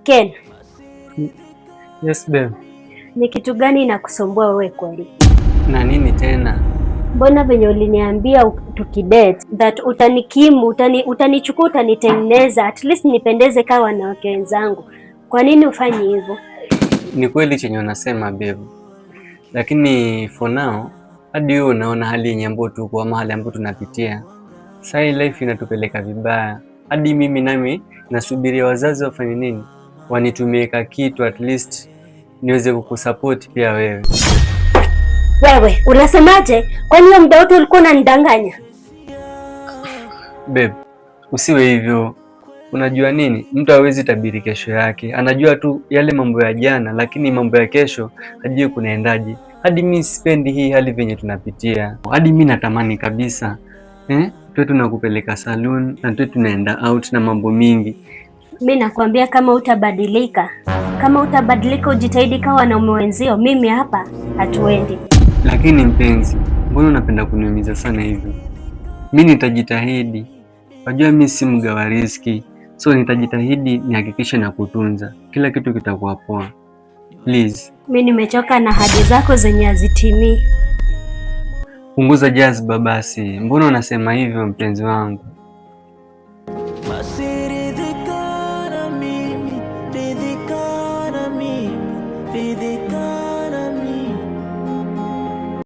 Ken. Yes babe. Ni kitu gani inakusumbua wewe kweli? Na nini tena? Mbona venye uliniambia tukidate that utanikimu, utanichukua, utanitengeneza, at least nipendeze kama wanawake wenzangu. Kwa nini ufanye hivyo? Ni kweli chenye unasema babe. Lakini for now, hadi wewe unaona hali yenye ambayo tuko ama hali ambayo tunapitia. Sasa hii life inatupeleka vibaya. Hadi mimi nami nasubiria wazazi wafanye nini? Wanitumie ka kitu at least niweze kukusupport pia wewe. Wewe, unasemaje? Kwani hiyo muda wote ulikuwa unanidanganya? Babe, usiwe hivyo. Unajua nini? Mtu hawezi tabiri kesho yake. Anajua tu yale mambo ya jana, lakini mambo ya kesho hajui kunaendaje. Hadi mimi sipendi hii hali venye tunapitia. Hadi mimi natamani kabisa tuwe tunakupeleka saloon na tuwe tunaenda out na mambo mingi. Mimi nakwambia kama utabadilika ujitahidi kama wanaume wenzio, mimi hapa hatuendi. Lakini mpenzi, mbona unapenda kuniumiza sana hivyo? Mimi nitajitahidi. Wajua mimi si mgawa riski. So nitajitahidi nihakikishe na kutunza. Kila kitu kitakuwa poa. Please. Mimi nimechoka na ahadi zako zenye hazitimii. Punguza jazba basi. Mbona unasema hivyo mpenzi wangu?